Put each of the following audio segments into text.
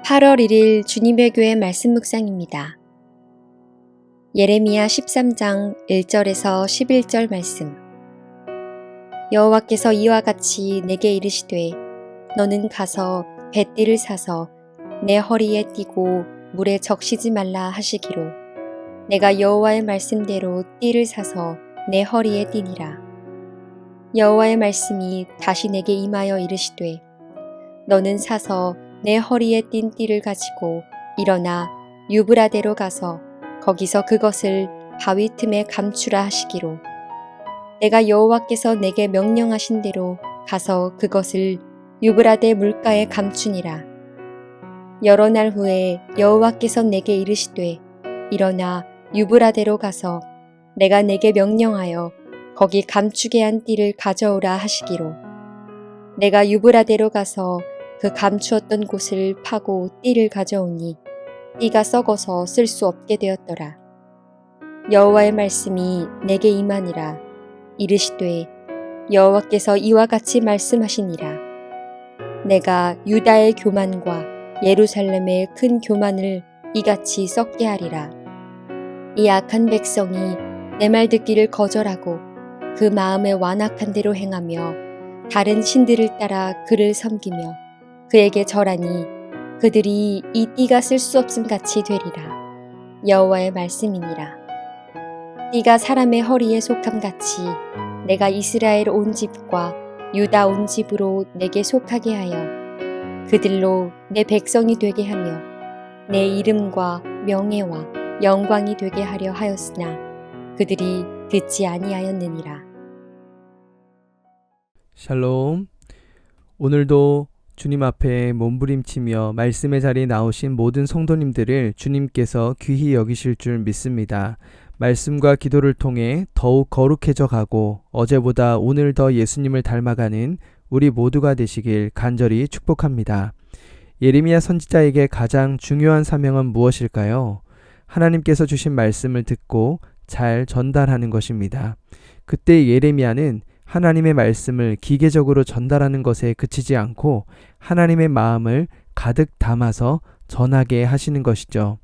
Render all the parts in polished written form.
8월 1일 주님의 교회 말씀 묵상입니다. 예레미야 13장 1절에서 11절 말씀. 여호와께서 이와 같이 내게 이르시되 너는 가서 뱃띠를 사서 내 허리에 띠고 물에 적시지 말라 하시기로 내가 여호와의 말씀대로 띠를 사서 내 허리에 띠니라. 여호와의 말씀이 다시 내게 임하여 이르시되 너는 사서 내 허리에 띈 띠를 가지고 일어나 유브라데로 가서 거기서 그것을 바위 틈에 감추라 하시기로 내가 여호와께서 내게 명령하신 대로 가서 그것을 유브라데 물가에 감추니라. 여러 날 후에 여호와께서 내게 이르시되 일어나 유브라데로 가서 내가 내게 명령하여 거기 감추게 한 띠를 가져오라 하시기로 내가 유브라데로 가서 그 감추었던 곳을 파고 띠를 가져오니 띠가 썩어서 쓸 수 없게 되었더라. 여호와의 말씀이 내게 임하니라. 이르시되 여호와께서 이와 같이 말씀하시니라. 내가 유다의 교만과 예루살렘의 큰 교만을 이같이 썩게 하리라. 이 악한 백성이 내 말 듣기를 거절하고 그 마음에 완악한 대로 행하며 다른 신들을 따라 그를 섬기며 그에게 절하니 그들이 이 띠가 쓸 수 없음 같이 되리라. 여호와의 말씀이니라. 띠가 사람의 허리에 속함 같이 내가 이스라엘 온 집과 유다 온 집으로 내게 속하게 하여 그들로 내 백성이 되게 하며 내 이름과 명예와 영광이 되게 하려 하였으나 그들이 듣지 아니하였느니라. 샬롬. 오늘도 주님 앞에 몸부림치며 말씀의 자리에 나오신 모든 성도님들을 주님께서 귀히 여기실 줄 믿습니다. 말씀과 기도를 통해 더욱 거룩해져 가고 어제보다 오늘 더 예수님을 닮아가는 우리 모두가 되시길 간절히 축복합니다. 예레미야 선지자에게 가장 중요한 사명은 무엇일까요? 하나님께서 주신 말씀을 듣고 잘 전달하는 것입니다. 그때 예레미야는 하나님의 말씀을 기계적으로 전달하는 것에 그치지 않고 하나님의 마음을 가득 담아서 전하게 하시는 것이죠.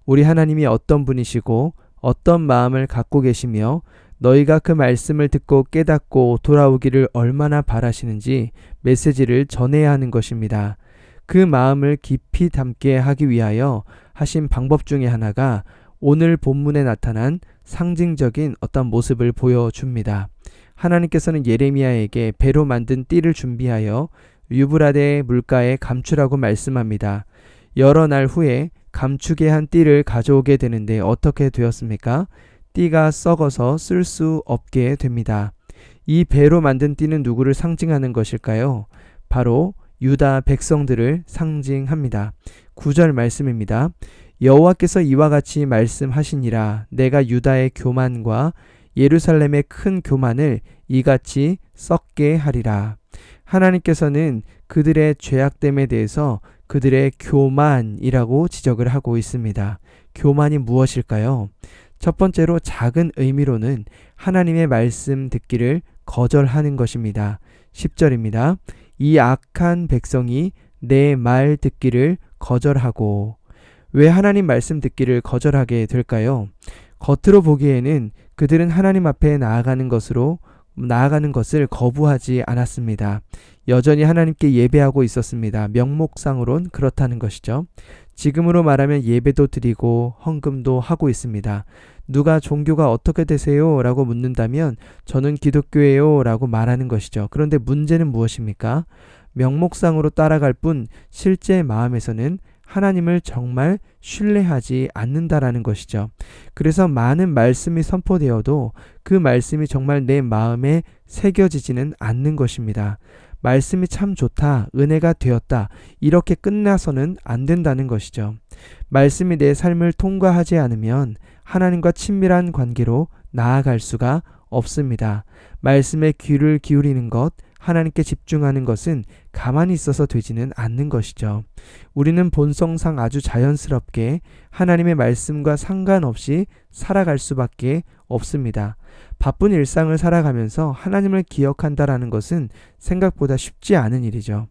우리 하나님이 어떤 분이시고 어떤 마음을 갖고 계시며 너희가 그 말씀을 듣고 깨닫고 돌아오기를 얼마나 바라시는지 메시지를 전해야 하는 것입니다. 그 마음을 깊이 담게 하기 위하여 하신 방법 중에 하나가 오늘 본문에 나타난 상징적인 어떤 모습을 보여줍니다. 하나님께서는 예레미야에게 배로 만든 띠를 준비하여 유브라데 물가에 감추라고 말씀합니다. 여러 날 후에 감추게 한 띠를 가져오게 되는데 어떻게 되었습니까? 띠가 썩어서 쓸 수 없게 됩니다. 이 배로 만든 띠는 누구를 상징하는 것일까요? 바로 유다 백성들을 상징합니다. 9절 말씀입니다. 여호와께서 이와 같이 말씀하시니라. 내가 유다의 교만과 예루살렘의 큰 교만을 이같이 썩게 하리라. 하나님께서는 그들의 죄악됨에 대해서 그들의 교만이라고 지적을 하고 있습니다. 교만이 무엇일까요? 첫 번째로 작은 의미로는 하나님의 말씀 듣기를 거절하는 것입니다. 10절입니다. 이 악한 백성이 내 말 듣기를 거절하고. 왜 하나님 말씀 듣기를 거절하게 될까요? 겉으로 보기에는 그들은 하나님 앞에 나아가는 것을 거부하지 않았습니다. 여전히 하나님께 예배하고 있었습니다. 명목상으론 그렇다는 것이죠. 지금으로 말하면 예배도 드리고 헌금도 하고 있습니다. 누가 종교가 어떻게 되세요? 라고 묻는다면 저는 기독교예요 라고 말하는 것이죠. 그런데 문제는 무엇입니까? 명목상으로 따라갈 뿐 실제 마음에서는 하나님을 정말 신뢰하지 않는다라는 것이죠. 그래서 많은 말씀이 선포되어도 그 말씀이 정말 내 마음에 새겨지지는 않는 것입니다. 말씀이 참 좋다, 은혜가 되었다, 이렇게 끝나서는 안 된다는 것이죠. 말씀이 내 삶을 통과하지 않으면 하나님과 친밀한 관계로 나아갈 수가 없습니다. 말씀에 귀를 기울이는 것, 하나님께 집중하는 것은 가만히 있어서 되지는 않는 것이죠. 우리는 본성상 아주 자연스럽게 하나님의 말씀과 상관없이 살아갈 수밖에 없습니다. 바쁜 일상을 살아가면서 하나님을 기억한다라는 것은 생각보다 쉽지 않은 일이죠.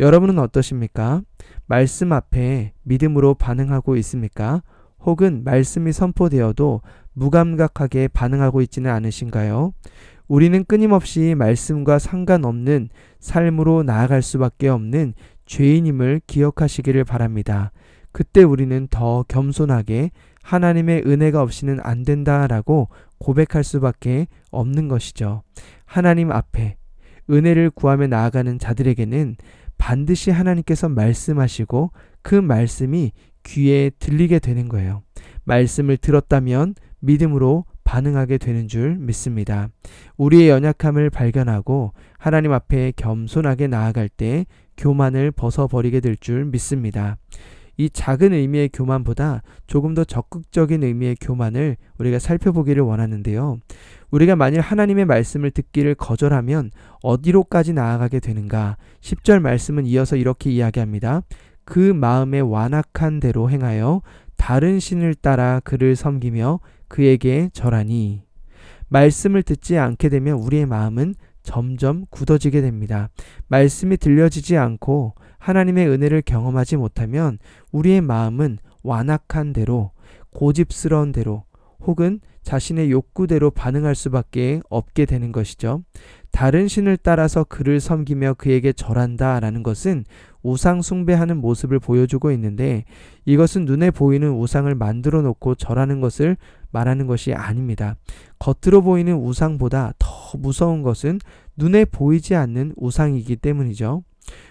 여러분은 어떠십니까? 말씀 앞에 믿음으로 반응하고 있습니까? 혹은 말씀이 선포되어도 무감각하게 반응하고 있지는 않으신가요? 우리는 끊임없이 말씀과 상관없는 삶으로 나아갈 수밖에 없는 죄인임을 기억하시기를 바랍니다. 그때 우리는 더 겸손하게 하나님의 은혜가 없이는 안 된다라고 고백할 수밖에 없는 것이죠. 하나님 앞에 은혜를 구하며 나아가는 자들에게는 반드시 하나님께서 말씀하시고 그 말씀이 귀에 들리게 되는 거예요. 말씀을 들었다면 믿음으로 반응하게 되는 줄 믿습니다. 우리의 연약함을 발견하고 하나님 앞에 겸손하게 나아갈 때 교만을 벗어버리게 될 줄 믿습니다. 이 작은 의미의 교만보다 조금 더 적극적인 의미의 교만을 우리가 살펴보기를 원하는데요. 우리가 만일 하나님의 말씀을 듣기를 거절하면 어디로까지 나아가게 되는가? 10절 말씀은 이어서 이렇게 이야기합니다. 그 마음에 완악한 대로 행하여 다른 신을 따라 그를 섬기며 그에게 절하니. 말씀을 듣지 않게 되면 우리의 마음은 점점 굳어지게 됩니다. 말씀이 들려지지 않고 하나님의 은혜를 경험하지 못하면 우리의 마음은 완악한 대로, 고집스러운 대로, 혹은 자신의 욕구대로 반응할 수밖에 없게 되는 것이죠. 다른 신을 따라서 그를 섬기며 그에게 절한다 라는 것은 우상 숭배하는 모습을 보여주고 있는데, 이것은 눈에 보이는 우상을 만들어 놓고 절하는 것을 말하는 것이 아닙니다. 겉으로 보이는 우상보다 더 무서운 것은 눈에 보이지 않는 우상이기 때문이죠.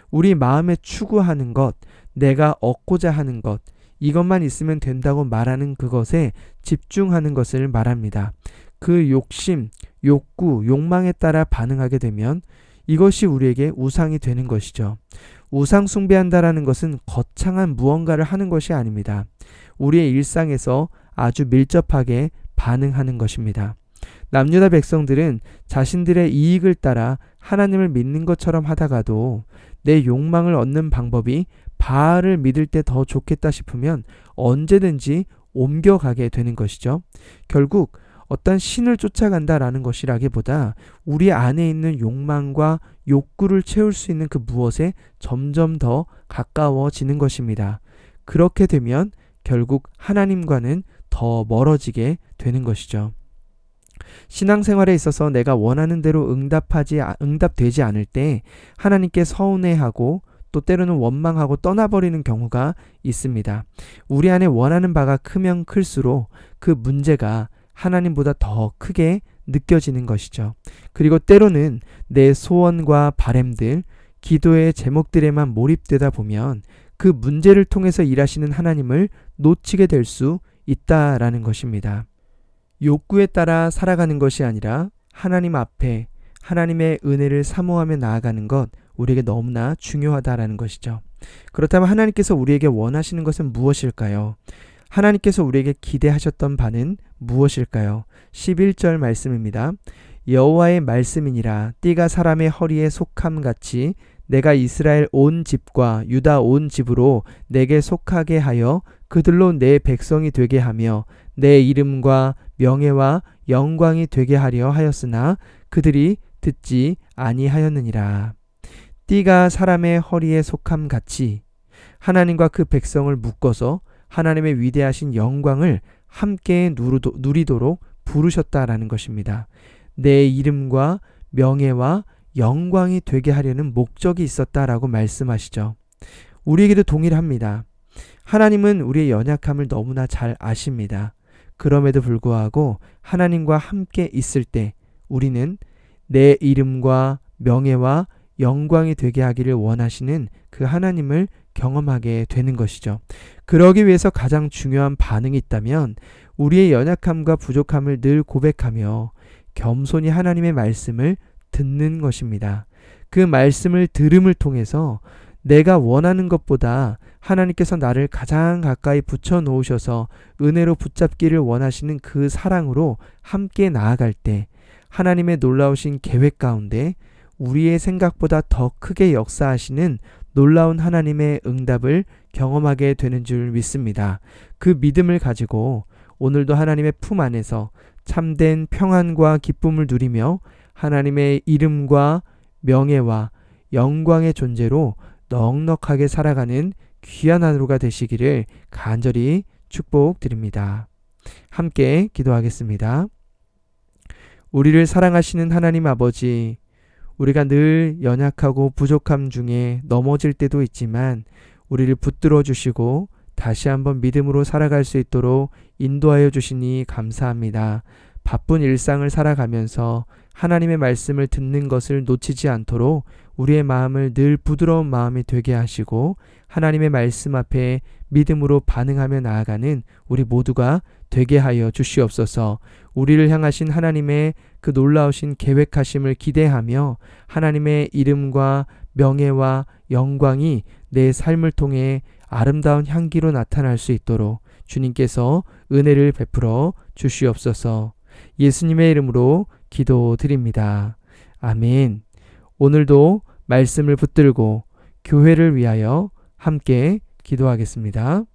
우리 마음에 추구하는 것, 내가 얻고자 하는 것, 이것만 있으면 된다고 말하는 그것에 집중하는 것을 말합니다. 그 욕심, 욕구, 욕망에 따라 반응하게 되면 이것이 우리에게 우상이 되는 것이죠. 우상 숭배한다라는 것은 거창한 무언가를 하는 것이 아닙니다. 우리의 일상에서 아주 밀접하게 반응하는 것입니다. 남유다 백성들은 자신들의 이익을 따라 하나님을 믿는 것처럼 하다가도 내 욕망을 얻는 방법이 바알을 믿을 때 더 좋겠다 싶으면 언제든지 옮겨가게 되는 것이죠. 결국 어떤 신을 쫓아간다라는 것이라기보다 우리 안에 있는 욕망과 욕구를 채울 수 있는 그 무엇에 점점 더 가까워지는 것입니다. 그렇게 되면 결국 하나님과는 더 멀어지게 되는 것이죠. 신앙생활에 있어서 내가 원하는 대로 응답되지 않을 때 하나님께 서운해하고 또 때로는 원망하고 떠나버리는 경우가 있습니다. 우리 안에 원하는 바가 크면 클수록 그 문제가 하나님보다 더 크게 느껴지는 것이죠. 그리고 때로는 내 소원과 바램들, 기도의 제목들에만 몰입되다 보면 그 문제를 통해서 일하시는 하나님을 놓치게 될 수 있다라는 것입니다. 욕구에 따라 살아가는 것이 아니라 하나님 앞에 하나님의 은혜를 사모하며 나아가는 것, 우리에게 너무나 중요하다라는 것이죠. 그렇다면 하나님께서 우리에게 원하시는 것은 무엇일까요? 하나님께서 우리에게 기대하셨던 바는 무엇일까요? 11절 말씀입니다. 여호와의 말씀이니라. 띠가 사람의 허리에 속함같이 내가 이스라엘 온 집과 유다 온 집으로 내게 속하게 하여 그들로 내 백성이 되게 하며 내 이름과 명예와 영광이 되게 하려 하였으나 그들이 듣지 아니하였느니라. 띠가 사람의 허리에 속함같이 하나님과 그 백성을 묶어서 하나님의 위대하신 영광을 함께 누리도록 부르셨다라는 것입니다. 내 이름과 명예와 영광이 되게 하려는 목적이 있었다라고 말씀하시죠. 우리에게도 동일합니다. 하나님은 우리의 연약함을 너무나 잘 아십니다. 그럼에도 불구하고 하나님과 함께 있을 때 우리는 내 이름과 명예와 영광이 되게 하기를 원하시는 그 하나님을 경험하게 되는 것이죠. 그러기 위해서 가장 중요한 반응이 있다면 우리의 연약함과 부족함을 늘 고백하며 겸손히 하나님의 말씀을 듣는 것입니다. 그 말씀을 들음을 통해서 내가 원하는 것보다 하나님께서 나를 가장 가까이 붙여 놓으셔서 은혜로 붙잡기를 원하시는 그 사랑으로 함께 나아갈 때 하나님의 놀라우신 계획 가운데 우리의 생각보다 더 크게 역사하시는 놀라운 하나님의 응답을 경험하게 되는 줄 믿습니다. 그 믿음을 가지고 오늘도 하나님의 품 안에서 참된 평안과 기쁨을 누리며 하나님의 이름과 명예와 영광의 존재로 넉넉하게 살아가는 귀한 하루가 되시기를 간절히 축복드립니다. 함께 기도하겠습니다. 우리를 사랑하시는 하나님 아버지, 우리가 늘 연약하고 부족함 중에 넘어질 때도 있지만 우리를 붙들어 주시고 다시 한번 믿음으로 살아갈 수 있도록 인도하여 주시니 감사합니다. 바쁜 일상을 살아가면서 하나님의 말씀을 듣는 것을 놓치지 않도록 우리의 마음을 늘 부드러운 마음이 되게 하시고 하나님의 말씀 앞에 믿음으로 반응하며 나아가는 우리 모두가 되게 하여 주시옵소서. 우리를 향하신 하나님의 그 놀라우신 계획하심을 기대하며 하나님의 이름과 명예와 영광이 내 삶을 통해 아름다운 향기로 나타날 수 있도록 주님께서 은혜를 베풀어 주시옵소서. 예수님의 이름으로 기도드립니다. 아멘. 오늘도 말씀을 붙들고 교회를 위하여 함께 기도하겠습니다.